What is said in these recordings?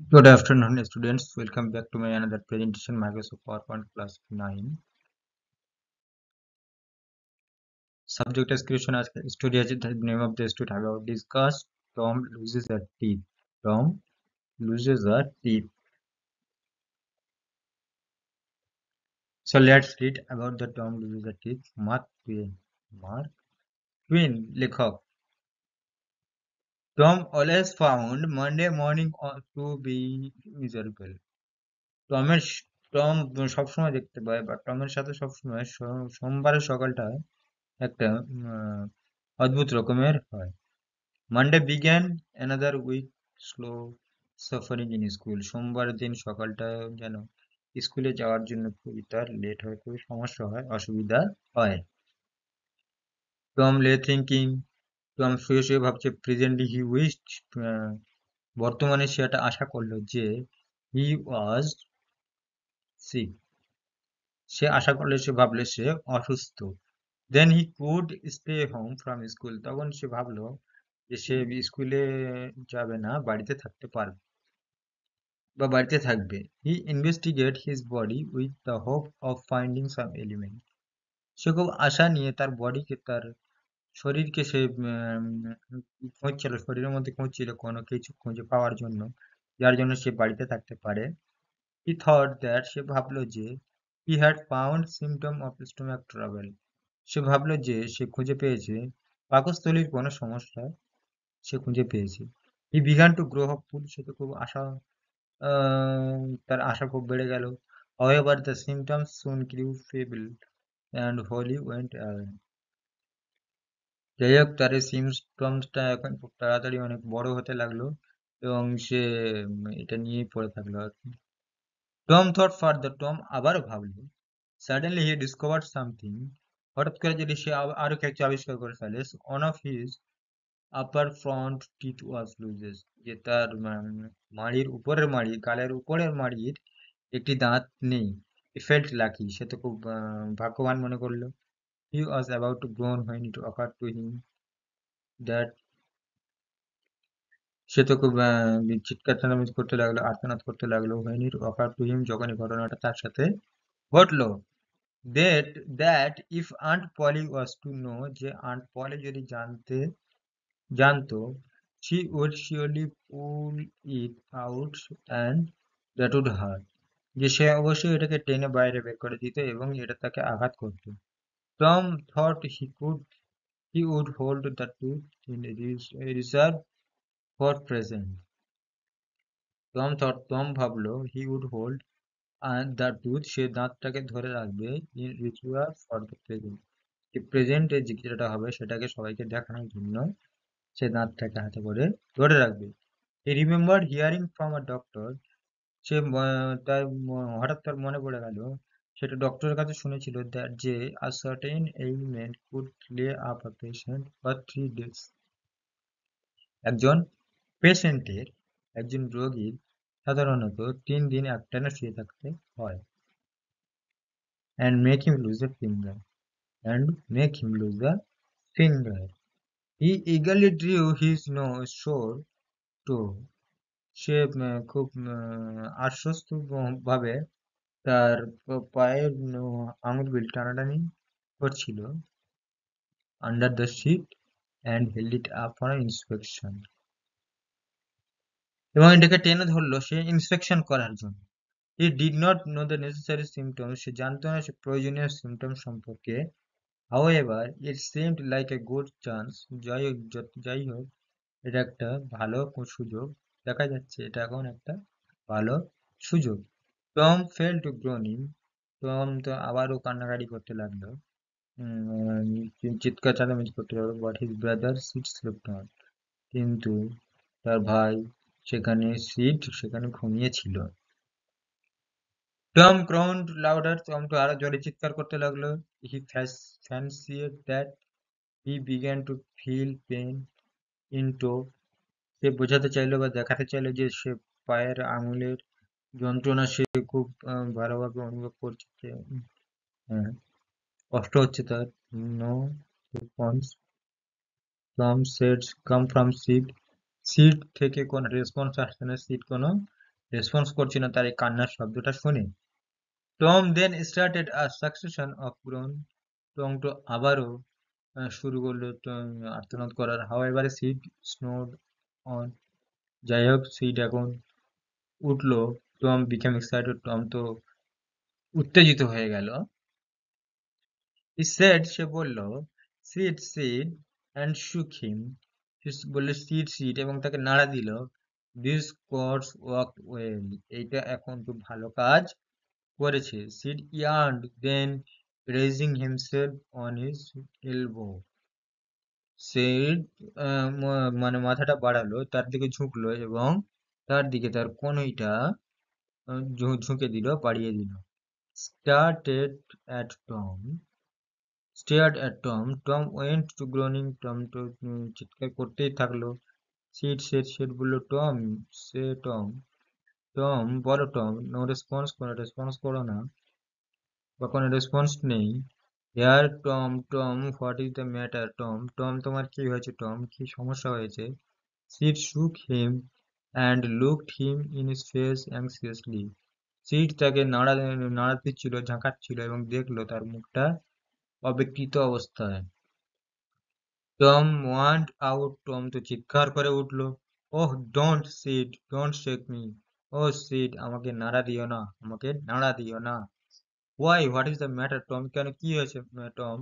Good afternoon, students. Welcome back to my another presentation, Microsoft PowerPoint class 9. Subject description as story is the name of the story. I will discuss Tom loses her teeth. Tom loses her teeth. So let's read about the Tom loses her teeth. Mark Twain. Mark Twain, লেখক. Tom always found Monday morning to be miserable. টমের Tom সবসময় দেখতে পায় বা টমের সাথে সবসময় সোমবারের সকালটা একটা অদ্ভুত রকমের হয়। Monday began another week slow suffering in school. সোমবার দিন সকালটা যেন স্কুলে যাওয়ার জন্য খুবই তার লেট হয়, খুবই সমস্যা হয়, অসুবিধা হয়। টম লে থিঙ্কিং, টম শুয়ে শুয়ে ভাবছে প্রেজেন্টলি হি উইশড, বর্তমানে সে একটা আশা করলো যে হি ওয়াজ সিক, সে আশা করলে সে ভাবলে সে অসুস্থ। Then he could stay home from school, তখন সে ভাবলো যে সে স্কুলে যাবে না, বাড়িতে থাকতে পারবে বা বাড়িতে থাকবে। He investigate his body with the hope of finding some element, সে খুব আশা নিয়ে তার বডিকে, তার শরীরকে সে খুঁজছিল, শরীরের মধ্যে খুঁজছিল কোনো কিছু খুঁজে পাওয়ার জন্য, যার জন্য সে বাড়িতে থাকতে পারে। হি থট দ্যাট, সে ভাবলো যে he had found symptom of stomach trouble, সে ভাবলো যে সে খুঁজে পেয়েছে পাকস্থলীর কোনো সমস্যা, সে খুঁজে পেয়েছে। He began to grow hopeful, সে তো খুব আশা, তার আশা খুব বেড়ে গেল। However, the symptoms soon grew feeble and Holly went away. যাই হোক, তার এই সিমটমসটা এখন খুব তাড়াতাড়ি অনেক বড় হতে লাগলো এবং সে এটা নিয়েই পড়ে থাকলো আর কি। টম থট ফার্দার, টম আবারও ভাবলো। সাডেনলি হি ডিসকভার্ড সামথিং, হঠাৎ করে যদি সে আরো কিছু আবিষ্কার করে ফেলে। One of his upper front teeth was loses, যে তার মাড়ির উপরের মাড়ি, গালের উপরের মাড়ির একটি দাঁত নেই। হি ফেল্ট লাকি, সে তো খুব ভাগ্যবান মনে করলো। He was about to groan when it occur to him that, সে তো খুব চিৎকার চেঁচামেচি করতে লাগলো, আর্তনাদ করতে লাগলো। হোয়েন ইট অকার টু হিম, যখন এই ঘটনাটা তার সাথে ঘটলো। That that if aunt Polly was to know, যে আন্ট পলি যদি জানতো, she would surely pull it out and that would hurt, যে সে অবশ্যই এটাকে টেনে বাইরে বের করে দিত এবং এটা তাকে আঘাত করত। Tom thought he would hold the tooth in reserve for present. Tom ভাবলো he would hold the tooth, সে দাঁতটাকে ধরে রাখবে in reserve for the present, যে প্রেজেন্টে যে যেটা হবে সেটাকে সবাইকে দেখানোর জন্য সে দাঁতটাকে হাতে করে ধরে রাখবে। He remembered hearing from a doctor, সে হঠাৎ তার মনে পড়ে গেল, সেটা ডক্টরের কাছে শুনেছিল যে a certain ailment could lay up a patient for 3 days, একজন পেশেন্টের, একজন রোগীর সাধারণত 3 দিন একটানা শুয়ে থাকতে হয়। and make him lose a finger and make him lose a finger. He eagerly drew his nose sore toe, সে খুব আশ্বস্ত ভাবে তার পায়ের আঙুলগুলি টানাটানি করছিল under the sheet and held it up for an inspection, এবং এটাকে টেনে ধরলো সে ইন্সপেকশন করার জন্য। He did not know the necessary symptoms, সে জানতো না সে প্রয়োজনীয় সিমটম সম্পর্কে। However, it seemed like a good chance, যাই হোক এটা একটা ভালো সুযোগ, দেখা যাচ্ছে এটা এখন একটা ভালো সুযোগ। Tom fell to groaning, Tom তো আবারও কান্নাকাটি করতে লাগলো, চিৎকার চেঁচামেচি করতে লাগলো। But his brother Sid slept on, কিন্তু তার ভাই সেখানে ঘুমিয়েছিল। টম ক্রাউন্ড লাউডার, টম তো আরো জোরে চিৎকার করতে লাগলো। He fancied that he began to feel pain in toe, সে বোঝাতে চাইলো বা দেখাতে চাইলো যে সে পায়ের আঙুলের যন্ত্রণা সে খুব ভালোভাবে অনুভব করছে, যে হ্যাঁ, কষ্ট হচ্ছে তার। No response from Sid's come from Sid, Sid থেকে কোনো রেসপন্স আসছে না, সিট কোনো রেসপন্স করছে না তার এই কান্নার শব্দটা শুনে। Tom then started a succession of groan. টম তো আবারও শুরু করলো আর্তনাদ করার। However Sid snored on. যাই হোক সিড এখন উঠলো। Tom became excited. টম তো উত্তেজিত হয়ে গেল। হি সেড, সে বলল, সিড সিড অ্যান্ড শুক হিম। বললো সিড সিড এবং তাকে নাড়া দিল। This course worked well. এইটা এখন খুব ভালো কাজ করেছে। Sid yawned, then raising himself on his elbow. Sid মানে মাথাটা বাড়ালো, তার দিকে ঝুঁকলো এবং তার দিকে তার কনুইটা ঝুঁকে দিল, বাড়িয়ে দিল। Started at Tom stared at Tom. Tom went to groaning. Tom তো চিৎকার করতেই থাকলো। সিট সেট সেট বললো, টম সে টম। টম বলো টম। নো রেসপন্স, কোনো রেসপন্স করো না বা কোনো রেসপন্স নেই। Here Tom Tom what is the matter Tom. Tom তোমার কি হয়েছে টম, কি সমস্যা হয়েছে? Sid shook him and looked him in his face anxiously. Sid তাকে নাড়া দিচ্ছিল, ঝাঁকাচ্ছিল এবং দেখলো তার মুখটা অবিকৃত অবস্থায়। Tom want out. টম তো চিৎকার করে উঠলো, oh don't Sid, don't shake me. Oh Sid, আমাকে নাড়া দিও না, আমাকে নাড়া দিও না। Why, what is the matter Tom, কেন কি হয়েছে টম?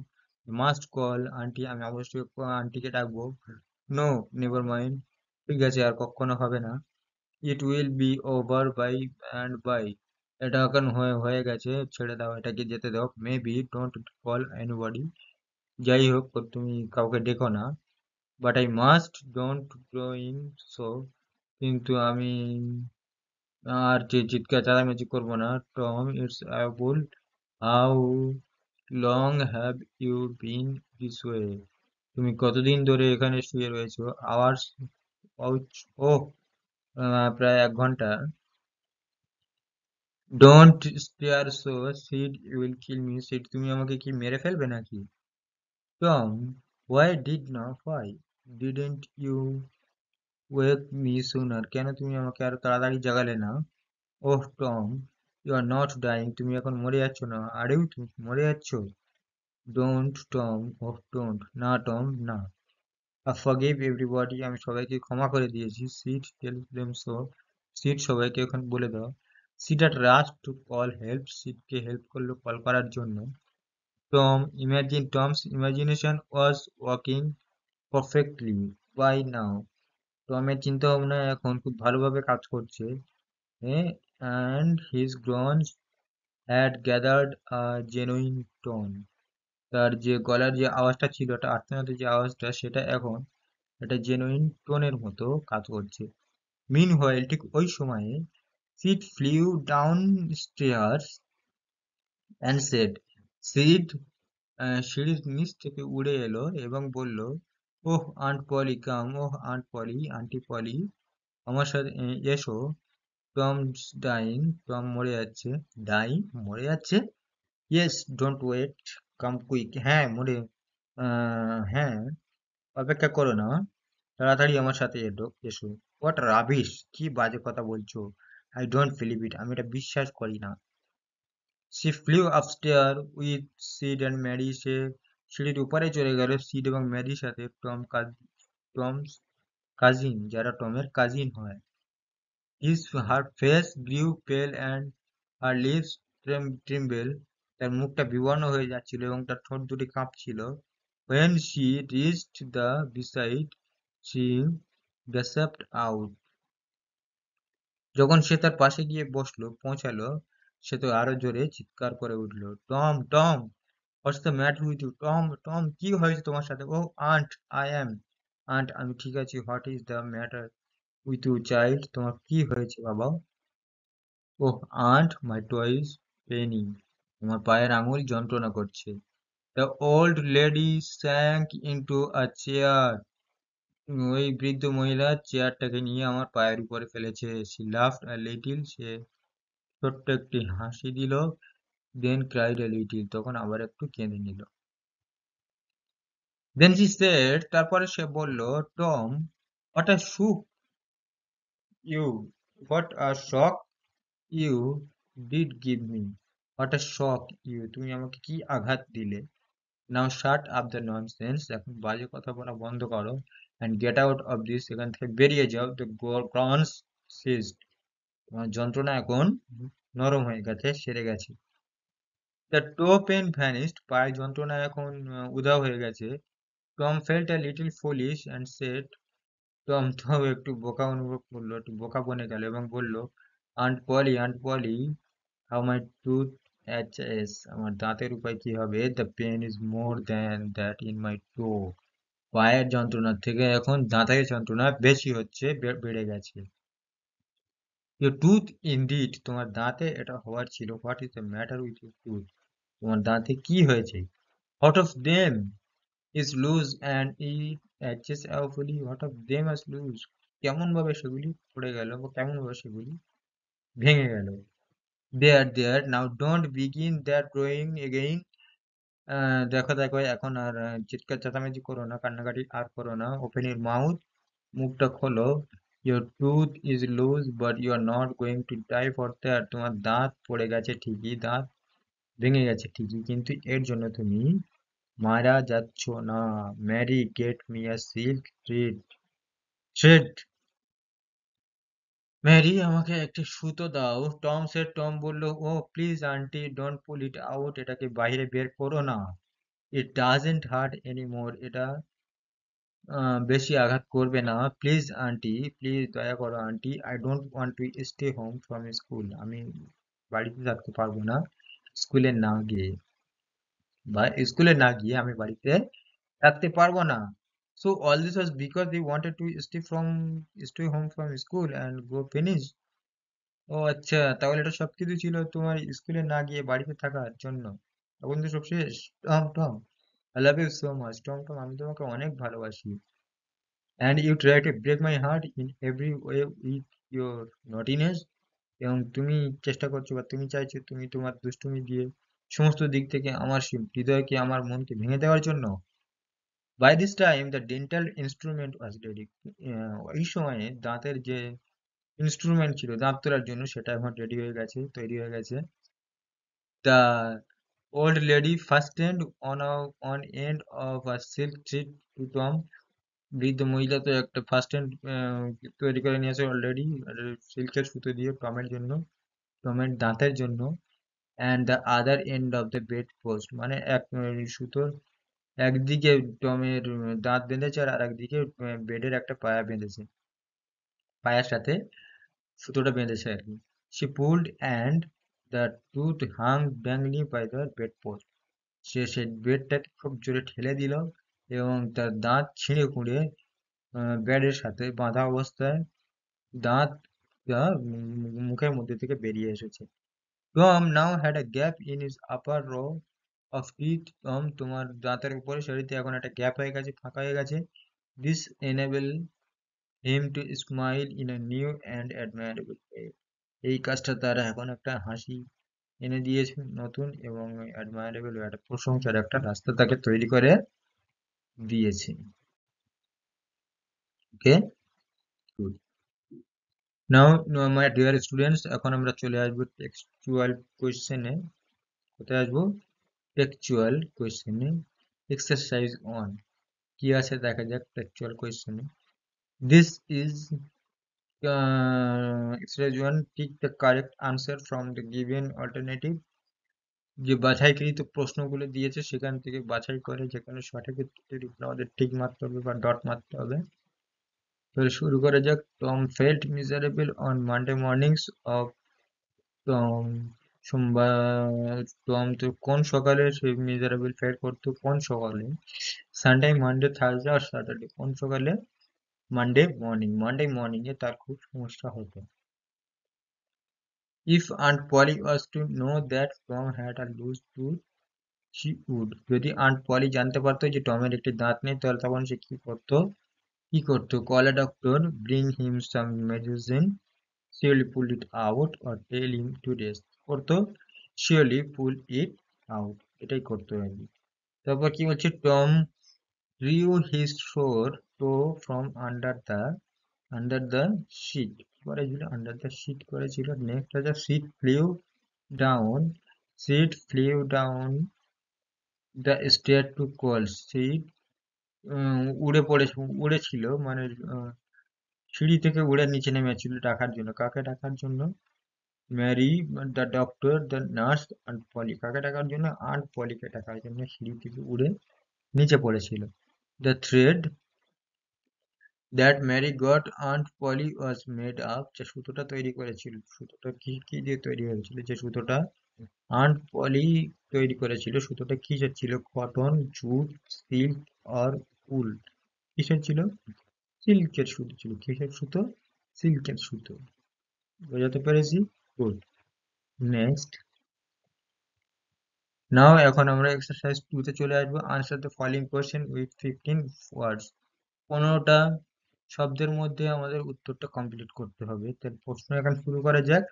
মাস্ট কল আন্টি, আমি অবশ্যই আন্টিকে ডাকবো। নো, নেভার মাইন্ড, ঠিক আছে আর কখনো হবে না। It will be over by and by. এটা এখন হয়ে হয়ে গেছে, ছেড়ে দাও, এটাকে যেতে দাও। Maybe don't call anybody. যাই হোক, তুমি কাউকে ডেকো না। But I must don't growing so. কিন্তু আমি আর যে চিৎকার চেঁচামেচি করবো না। Tom it's awful, how long have you been this way. তুমি কতদিন ধরে এখানে শুয়ে রয়েছো? আওয়ার্স, ও প্রায় 1 ঘন্টা। Don't stare so Sid, you will kill me. Sid, তুমি আমাকে কি মেরে ফেলবে নাকি? Tom, why didn't you wake me sooner. কেন তুমি আমাকে আর তাড়াতাড়ি জাগালে না? Oh Tom, you are not dying. তুমি এখন মরে যাচ্ছ না। আরেও তুমি মরে যাচ্ছ। Don't Tom, oh don't. না টম, না। I forgive everybody, আমি সবাইকে ক্ষমা করে দিয়েছি। Sid tell them so. Sid সবাইকে এখন বলে দাও। Sid at rush to call help. সিটকে হেল্প করলো কল করার জন্য। Tom's imagination was working perfectly by now. টমের চিন্তা ভাবনা এখন খুব ভালোভাবে কাজ করছে। And his groans had gathered a genuine tone. তার যে গলার যে আওয়াজটা ছিল, ওটা আর্তনাদের যে আওয়াজটা, সেটা এখন একটা জেনুইন টোনের মতো কাজ করছে। মিনহোয়াইল, ঠিক ওই সময়ে, Sid flew down stairs and said. Sid সিঁড়ির নিচ থেকে উড়ে এলো এবং বলল, oh aunt Polly come. Oh aunt Polly, aunty Polly, আমার সাথে এসো। Tom's dyeing. টম মরে যাচ্ছে। ডাইং, মরে যাচ্ছে। Yes, don't wait, come quick. হ্যাঁ, হ্যাঁ, অপেক্ষা করো না, তাড়াতাড়ি আমার সাথে এসো। হোয়াট রাবিশ, কি বাজে কথা বলছো? আই ডোন্ট বিলিভ ইট, আমি এটা বিশ্বাস করি না। She flew upstairs with Sid and Mary. সে সিঁড়ির উপরে চলে গেল সিড এবং ম্যারির সাথে। টমস কাজিন, যারা টমের কাজিন হয়। হার ফেস গ্রিউ পেল অ্যান্ড হার লিপস ট্রিম্বেল। তার মুখটা বিবর্ণ হয়ে যাচ্ছিল এবং তার ঠোঁট দুটি কাঁপছিল। When she reached the beside, she gasped out. যখন সে তার পাশে গিয়ে পৌঁছালো, সে তো আরো জোরে চিৎকার করে উঠল, Tom Tom, what's the matter with you Tom. Tom, কি হয়েছে তোমার সাথে? Oh aunt, I am aunt, আমি ঠিক আছি। What is the matter with you child, তোমার কি হয়েছে বাবা? Oh aunt, my toe is paining, তোমার পায়ের আঙুল যন্ত্রণা করছে। The old lady sank into a chair. ওই বৃদ্ধ মহিলা চেয়ারটাকে নিয়ে আমার পায়ের উপরে ফেলেছে। সি লাফড আ লিটিল, সে ছোট্ট একটি হাসি দিল। দেন ক্রাইড আ লিটিল, তখন আবার একটু কেঁদে নিল। দেন শি সেড, তারপরে সে বলল, টম, হোয়াট আ শুক you. What a shock you did give me. What a shock you. তুমি আমাকে কি আঘাত দিলে। Now shut up the nonsense. এখন বাজে কথা বলা বন্ধ করো। And get out of this. এখান থেকে বেরিয়ে যাও। The groans ceased. তোমার যন্ত্রণা এখন নরম হয়ে গেছে, সেরে গেছে। The toe pain vanished. পায়ের যন্ত্রণা এখন উধাও হয়ে গেছে। Tom felt a little foolish and said, Tom তো একটু বোকা অনুভব করলো, একটু বোকা বনে গেল এবং বলল, aunt Polly, how my tooth aches, আমার দাঁতের উপায় কি হবে? The pain is more than that in my toe. পায়ের যন্ত্রণার থেকে এখন দাঁতের যন্ত্রণা বেশি হচ্ছে, বেড়ে গেছে। ইউর টুথ ইনডিড, তোমার দাঁতে এটা হওয়ার ছিল। What is the matter with your tooth, তোমার দাঁতে কি হয়েছে? What of them is loose and it edges awfully. What of them is loose? কেমন ভাবে সেগুলি পড়ে গেল বা কেমন ভাবে সেগুলি ভেঙে গেল। There, now don't begin that drawing again. দেখো দেখো এখন আর চিৎকার চেঁচামেচি করো না, কান্নাকাটি আর করো না। ওপেন ইউর মাউথ, মুখটা খোলো। Your tooth is loose but you are not going to die for that. তোমার দাঁত পড়ে গেছে ঠিকই, দাঁত ভেঙে গেছে ঠিকই, কিন্তু এর জন্য তুমি মারা যাচ্ছ না। Mary, get me a silk thread. Mary, আমাকে একটা সুতো দাও। টম বলল, oh please auntie, don't pull it out, এটাকে বাইরে বের করো না। ইট ডাজেন্ট হার্ট এনিমোর, এটা বেশি আঘাত করবে না। প্লিজ আন্টি, প্লিজ দয়া করো aunty. I don't want to stay home from school, আমি বাড়িতে থাকতে পারবো না স্কুলে না গিয়ে, বা স্কুলে না গিয়ে আমি বাড়িতে থাকতে পারবো না। So all this was because they wanted to stay home from school and go finish. ও আচ্ছা, তাহলে এটা সবকিছু ছিল তোমার স্কুলে না গিয়ে বাড়িতে থাকার জন্য। তখন তো সব শেষ। Tom, I love you so much. Tom, আমি তোমাকে অনেক ভালোবাসি। And you try to break my heart in every way with your naughtiness. এবং তুমি চেষ্টা করছো বা তুমি চাইছো তুমি তোমার দুষ্টুমি দিয়ে সমস্ত দিক থেকে আমার হৃদয়কে, আমার মনকে ভেঙে দেওয়ার জন্য। By this time the dental instrument was ready. ওই সময়ে দাঁতের যে ইনস্ট্রুমেন্ট ছিল দাঁত তোলার জন্য, সেটা এখন রেডি হয়ে গেছে, তৈরি হয়ে গেছে। The old lady fastened on end of a silk thread to Tom. বৃদ্ধ মহিলা তো একটা ফার্স্ট এন্ড তৈরি করে নিয়েছে অলরেডি সিল্কের সুতো দিয়ে টমের জন্য, টমের দাঁতের জন্য। And the other end of the bed post, মানে এক সুতোর একদিকে টমের দাঁত বেঁধেছে আর একদিকে বেডের একটা পায়া বেঁধেছে, পায়ার সাথে সুতোটা বেঁধেছে আর কি। সে pulled and the tooth hung dangling by the bed post. সে সেই বেডটাকে খুব জোরে ঠেলে দিল এবং তার দাঁত ছিঁড়ে খুঁড়ে বেডের সাথে বাঁধা অবস্থায় দাঁত মুখের মধ্যে থেকে বেরিয়ে এসেছে। Tom now had a gap in his upper row of teeth. Tom, তোমার দাঁতের উপরে শরীরে এখন একটা গ্যাপ হয়ে গেছে, ফাঁকা হয়ে গেছে। This enabled him to smile in a new and admirable way. এই কাজটা তার এখন একটা হাসি এনে দিয়েছে নতুন এবং অ্যাডমায়ারেবল, একটা প্রশংসার একটা রাস্তা তাকে তৈরি করে দিয়েছে। Okay, good. Now my dear students, এখন আমরা চলে আসবো টেক্সচুয়াল কোয়েশ্চেনে। কোথায় আসবো? টেক্সচুয়াল কোয়েশ্চেনে। এক্সারসাইজ অন, কি আছে দেখা যাক টেক্সচুয়াল কোয়েশ্চেনে। This is exercise 1, pick the correct answer from the given alternative. যে বাছাইকৃত প্রশ্নগুলো দিয়েছে সেখান থেকে বাছাই করে যেখানে সঠিক উত্তরটি লিখলে আমাদের টিক মারতে হবে বা ডট মারতে হবে। তাহলে শুরু করা যাক। Tom felt miserable on Monday mornings of Tom. সোমবার টম তো কোন সকালে সে মিজারেবল ফেল করতো, কোন সকালে? সানডে, মানডে, থার্সডে আর স্যাটারডে, কোন সকালে? মানডে মর্নিং এ তার খুব সমস্যা হতো। If Aunt Polly was to know that Tom had a loose tooth, she would. যদি আন্ট পলি জানতে পারতো যে টমের একটি দাঁত নেই, তাহলে তখন সে কি করতো? Call a doctor, bring him some medicine, surely pull it out, or tell him to rest. করতো surely pull it out, এটাই করতো আর কি। তারপর কি হচ্ছে? Tom drew his sore toe from under the sheet. করেছিল, আন্ডার দ্য সিট করেছিল। Next হচ্ছে down Sid flew down the stair to call. Sid উড়েছিল, মানে সিঁড়ি থেকে উড়ে নিচে নেমেছিল ডাকার জন্য। কাকে ডাকার জন্য? Mary, the doctor, the nurse and Polly. কাকে ডাকার জন্য? আন্ট পলিকে ডাকার জন্য সিঁড়ি থেকে উড়ে নিচে পড়েছিল। The thread that Mary got aunt Polly was made up. যে সুতোটা তৈরি করেছিল, সুতোটা কি কি দিয়ে তৈরি হয়েছিল? যে সুতোটা আন্ট পলি তৈরি করেছিল, সুতোটা কিসের ছিল? কটন, জুট, সিল্ক আর উল। কিসের ছিল? সিল্কের সুতো ছিল। কিসের সুতো? সিল্কের সুতো। বোঝাতে পেরেছি? গুড। নেক্সট, নাও এখন আমরা এক্সারসাইজ 2 তে চলে আসবো। Answer the following question with 15 ওয়ার্ডস। 15টা শব্দের মধ্যে আমাদের উত্তরটা কমপ্লিট করতে হবে। তার প্রশ্ন এখন শুরু করা যাক।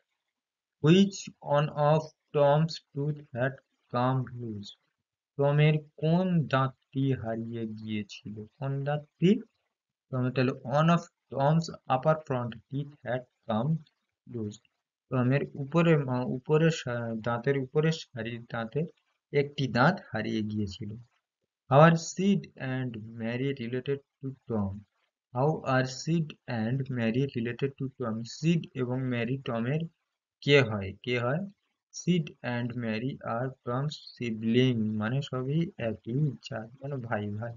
Which one of Tom's tooth had come loose? টমের কোন দাঁতটি হারিয়ে গিয়েছিল? কোন দাঁতটি? তাহলে one of Tom's upper front teeth had come loose. টমের দাঁতের উপরের সারির দাঁতের একটি দাঁত হারিয়ে গিয়েছিল। How are Sid and Mary related to Tom? How are Sid and Mary related to Tom? Sid এবং ম্যারি টমের কে হয়? কে হয়? Sid and Mary are Tom's sibling, মানে সবই একই জাত, মানে ভাই ভাই,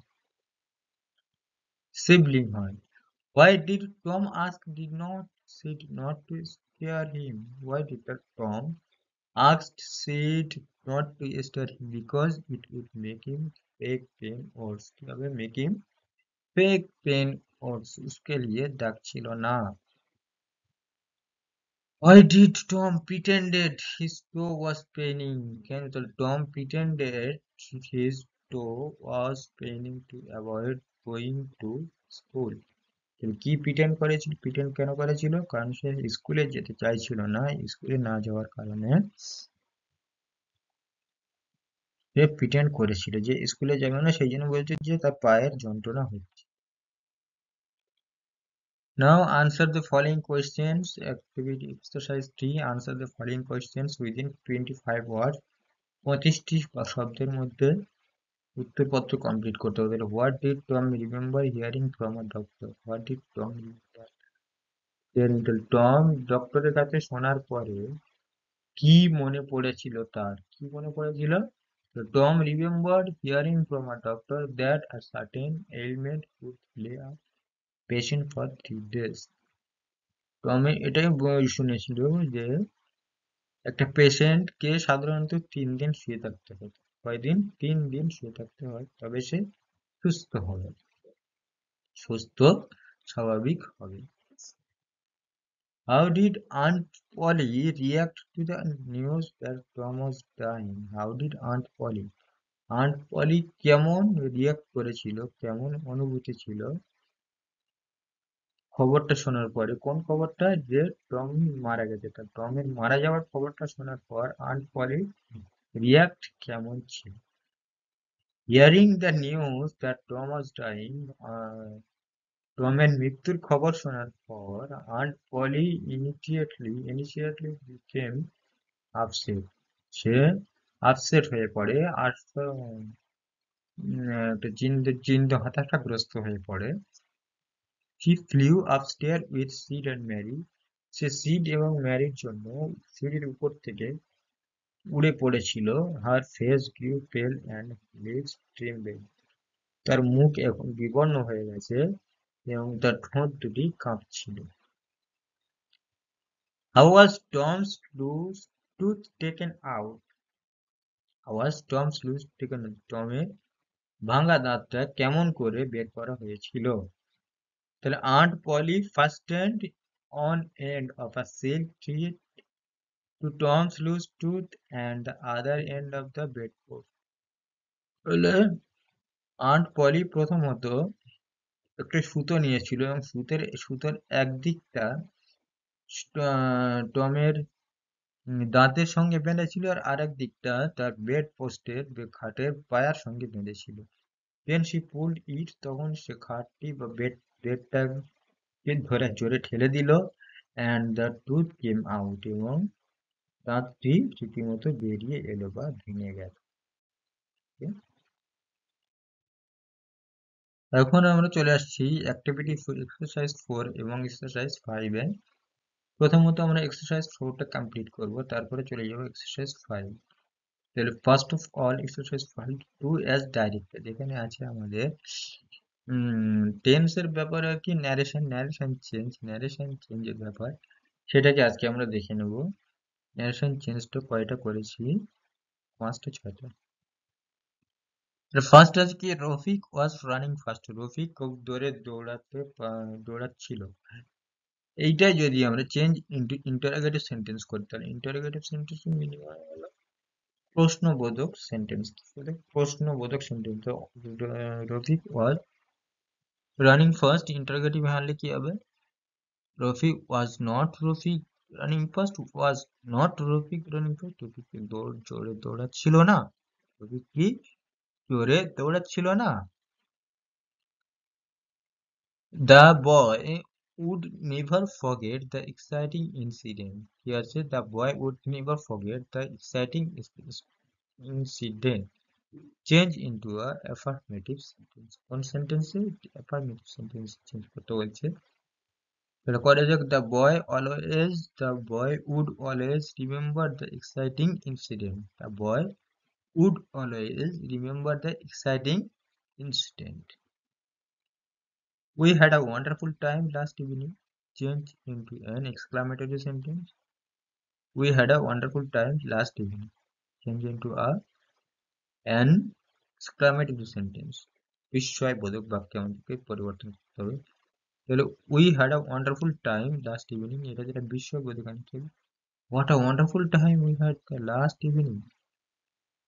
সিবলিং হয়। Why did Tom ask did not Sid not to spare him? Why did Tom asked Sid not to spare him? Because it would make him fake pain worse. কিভাবে make him fake pain worse? उसके लिए दाग ছিল না। Why did Tom pretended his toe was paining? কেন? তো Tom pretended his toe was paining to avoid going to school. কি pretend করেছিল? প্রিটেন্ড কেন করেছিল? কারণ সে স্কুলে যেতে চাইছিল না। স্কুলে না যাওয়ার কারণে সে প্রিটেন্ড করেছিল যে স্কুলে যাবে না, সেই জন্য বলছে যে তার পায়ের যন্ত্রণা হচ্ছে। Now answer the following questions. Activity exercise 3. Answer the following questions within 25 words. 25টি শব্দের মধ্যে উত্তরপত্র কমপ্লিট করতে হবে। What did Tom remember hearing from a doctor? What did Tom remember? Tom ডক্টরের কাছে শোনার পরে কি মনে পড়েছিল তার? কি মনে পড়েছিল? So Tom remembered hearing from a doctor that a certain ailment would lay a patient for 3 days. টমে এটাই শুনেছিল যে একটা পেশেন্টকে সাধারণত 3 দিন শুয়ে থাকতে হয়। কয়দিন? 3 দিন শুয়ে থাকতে হয়, তবে সে সুস্থ হবে, সুস্থ স্বাভাবিক হবে। How did Aunt Polly react to the news that Tom was dying? How did Aunt Polly কেমন রিয়াক্ট করেছিল, কেমন অনুভূতি ছিল খবরটা শোনার পরে? কোন খবরটা? যে টম মারা গেছে। তা টমের মারা যাওয়ার খবরটা শোনার পর আন্ট পলির রিয়াক্ট কেমন ছিল? Hearing the news that Tom was dying, টমের মৃত্যুর খবর শোনার পর aunt Polly initially became upset. সে আপসেট হয়ে পড়ে, আর চিন্তা হতাশাগ্রস্ত হয়ে পড়ে। She flew upstairs with Sid and Mary. Say seed এবং ম্যারির জন্য সিঁড়ির উপর থেকে উড়ে পড়েছিল। Her face grew pale and lips trembled. তার মুখ এখন বিবর্ণ হয়ে গেছে এবং তার ঠোঁট দুটি কাঁপছিল। How was Tom's loose tooth taken out? How was Tom's loose taken out? টমের ভাঙা দাঁতটা কেমন করে বের করা হয়েছিল? তাহলে Aunt Polly fastened one end of a silk thread to Tom's loose tooth and the other end of the bedpost. তাহলে aunt পলি প্রথমত একটা সুতো নিয়েছিল এবং সুতোর একদিকটা টমের দাঁতের সঙ্গে বেঁধেছিল, আর আরেক দিকটা তার বেড পোস্টের খাটের পায়ার সঙ্গে বেঁধেছিল। দেন শি পুলড ইট, তখন সে খাটটি বা বেডটাকে ধরে জোরে ঠেলে দিল। and the tooth came out, এবং দাঁতটি রীতিমতো বেরিয়ে এলো বা ভেঙে গেল। Okay? এখন আমরা চলে আসছি অ্যাক্টিভিটি এক্সারসাইজ 4 এবং এক্সারসাইজ 5 এ। প্রথমত আমরা এক্সারসাইজ 4 টা কমপ্লিট করব, তারপরে চলে যাব এক্সারসাইজ 5। তাহলে first of all exercise 5 do as directed, যেখানে আছে আমাদের টেন্সের ব্যাপারে আর কি ন্যারেশন চেঞ্জের ব্যাপার, সেটাকে আজকে আমরা দেখে নেব। ন্যারেশন চেঞ্জটা কয়টা করেছি? 5টা 6টা। ফার্স্ট আছে কি, Rafiq was running fast, Rafiq খুব দৌড়ে দৌড়াচ্ছিল। এইটাই যদি আমরা চেঞ্জ ইন্টু ইন্টারোগেটিভ সেন্টেন্স করি, তাহলে ইন্টারোগেটিভ সেন্টেন্স মিনিং হলো প্রশ্নবোধক সেন্টেন্স। প্রশ্নবোধক সেন্টেন্স। তো Rafiq was running first, interrogative হলে কি হবে? Rafiq was not Rafiq running first, was not Rafiq running first, Rafiq কি জোরে দৌড়াচ্ছিল না? রফিক কি জোরে দৌড়াচ্ছিল না? The boy would never forget the exciting incident. কি আছে? The boy would never forget the exciting incident. Change into a affirmative sentence. কোন সেন্টেন্সে affirmative sentence চেঞ্জ করতে বলছে? তাহলে করা যাক, the boy would always remember the exciting incident. The boy would always remember the exciting incident. We had a wonderful time last evening. Change into an exclamatory sentence. We had a wonderful time last evening. Change into an exclamatory sentence. বিস্ময়বোধক বাক্যে আমাদেরকে পরিবর্তন করতে হবে। তাহলে we had a wonderful time last evening, এটা যেটা বিস্ময়বোধক আনতে হবে। What a wonderful time we had the last evening.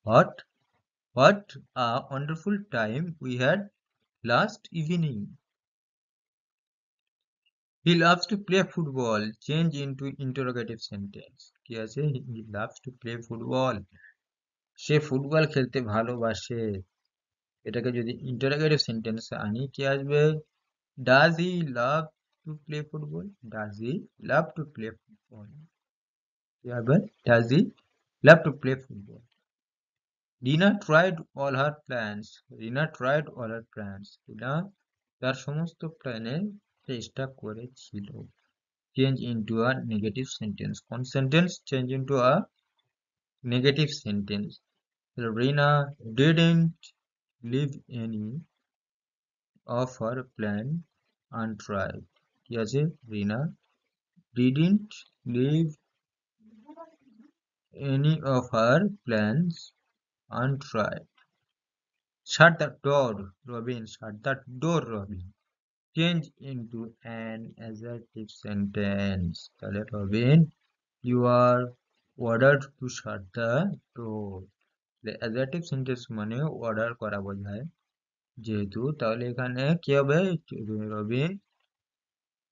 What a wonderful time we had last evening. He loves to play football. Change into interrogative sentence. কি আছে? He loves to play football. Say football খেলতে ভালোবাসে। এটাকে যদি interrogative সেন্টেন্সে আনি, কি আসবে? Does he love to play football? Does he love to play football? কি হবে? Does he love to play football? Rina tried all her plans. Rina tried all her plans. রিনা তার সমস্ত প্ল্যানের চেষ্টা করেছিল। Change into a negative sentence. কোন sentence? Change into a negative sentence. Rina didn't leave any of her plan untried. কি আছে? Rina didn't leave any of her plans untried. Shut the door, Robin. Shut the door, Robin. Change into an assertive sentence. তাহলে Robin, you are ordered to shut the door. Assertive sentence মানে order করা বোঝায় যেহেতু, তাহলে এখানে কি হবে? Robin,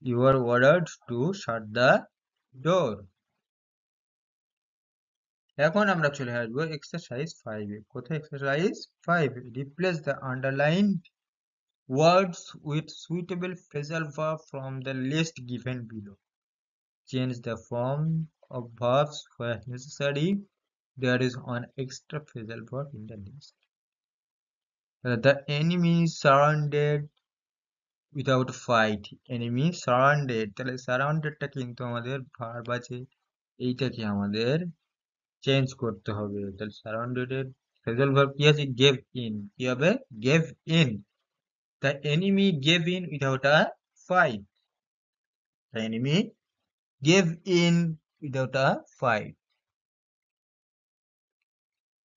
you are ordered to shut the door. এখন আমরা চলে আসবো এক্সারসাইজ 5 এ। কোথায়? Exercise 5, replace the underlined words with suitable phrasal verb from the list given below. Change the form of verbs where necessary. There is one extra phrasal verb in the list. The enemy surrounded without fight. Enemy surrounded, তাহলে সারাউন্ডেডটা কিন্তু আমাদের verb আছে, এইটাকে আমাদের change করতে হবে। তাহলে surrounded এর ফ্রেজাল ভার্ব কি আছে? Gave in. কি হবে? Gave in. The enemy gave in without a fight. The enemy gave in without a fight.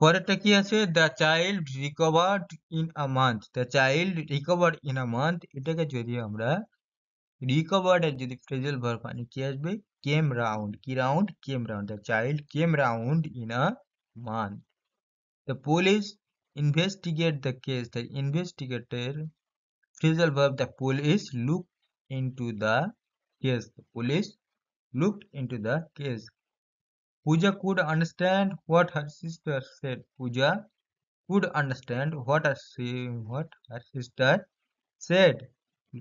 পরেরটা কি আছে? The child recovered in a month. The child recovered in a month, এটাকে যদি আমরা recovered এর যদি phrasal verb আনি, কি আসবে? Came round. কি round? Came round. The child came round in a month. The police investigate the case. The investigator phrasal verb, the police looked into the case. The police looked into the case. Pooja could understand what her sister said. Pooja could understand what her sister said.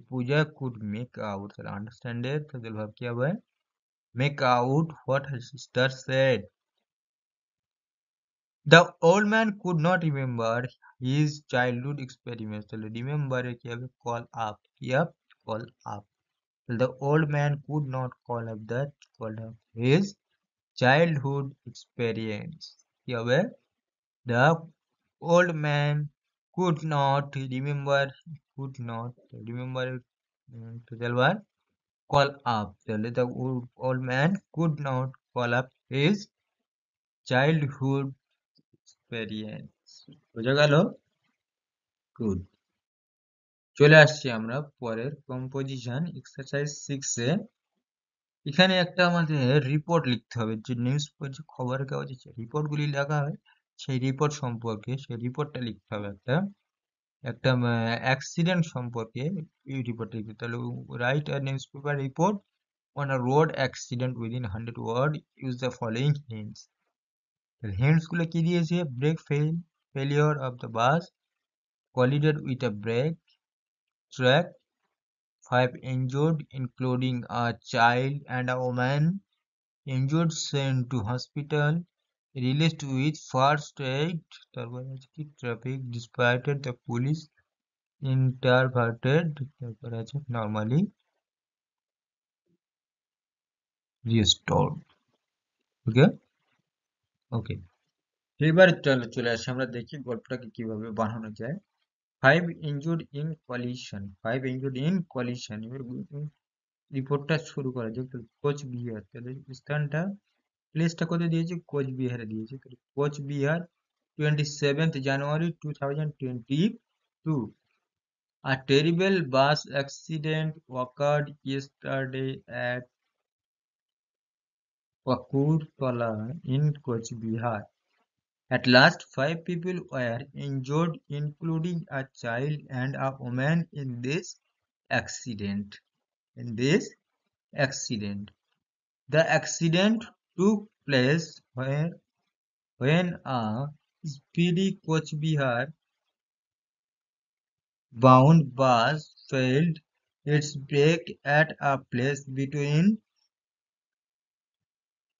Pooja could make out. তাহলে understand এর phrasal verb কি হবে? make out what her sister said. The old man could not remember his childhood experiments. So remember call up. Yep, call up. So the old man could not call up his childhood experience. Yeah, the old man could not remember to tell what? Call up. The old man could not call up his childhood experience. বোঝা গেল? Good. চলে আসছি আমরা পরের composition exercise 6 এ। এখানে একটা আমাদের report লিখতে হবে, যে নিউজ যে খবরের কাগজে যে রিপোর্ট গুলি লেখা হয় সেই রিপোর্ট সম্পর্কে সেই রিপোর্টটা লিখতে হবে। একটা একটা অ্যাক্সিডেন্ট সম্পর্কে এই রিপোর্ট লিখতে, তাহলে write a newspaper report on a road accident within 100 word, use the following hints. Hints গুলো কি দিয়েছে? Brake failure of the bus, collided with a brake track, 5 injured including a child and a woman, injured sent to hospital, released with first aid, তারপর আছে কি traffic disputed, the police interpreted, তারপর আছে normally restored। ওকে ওকে, এবার চলে আসি আমরা দেখি গল্পটাকে কিভাবে বানানো যায়। 5 injured in collision, 5 injured in collision। এবার রিপোর্টটা শুরু করা যাক। কোচবিহার, তাহলে স্থানটা প্লেসটা কোথায় দিয়েছে? কোচবিহারে দিয়েছে। তাহলে Cooch Behar 27th January 2022, a terrible bus accident occurred yesterday at Pakurtala in Kochbihar. At last 5 people were injured including a child and a woman in this accident. The accident took place when a speedy Kochbihar bound bus failed its brake at a place between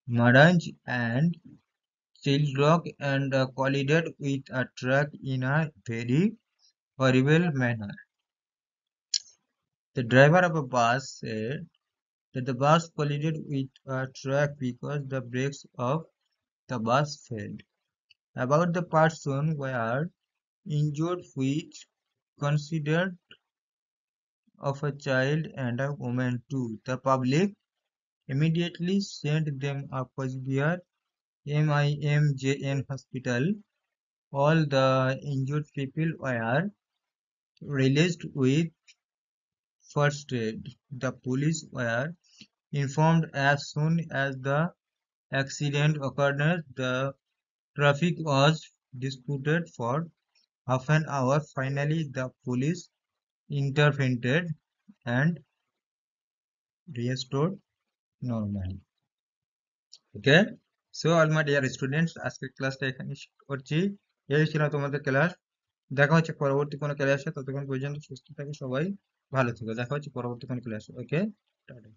Maranj and Chilrock and collided with a truck in a very horrible manner. The driver of a bus said that the bus collided with a truck because the brakes of the bus failed. About the person were injured, which considered of a child and a woman too. The public immediately sent them to Kochbihar MIMJN hospital. All the injured people were released with first aid. The police were informed as soon as the accident occurred. The traffic was disputed for half an hour. Finally, the police intervened and restored normal. Okay, so all my dear students, আজকের ক্লাসটা এখানে শেষ করছি। এই ছিল তোমাদের class. দেখা হচ্ছে পরবর্তী কোনো ক্লাসে। ততক্ষণ পর্যন্ত সুস্থ থাকো সবাই, ভালো থেকো। দেখা হচ্ছে পরবর্তী কোনো ক্লাসে। ওকে, টাটা।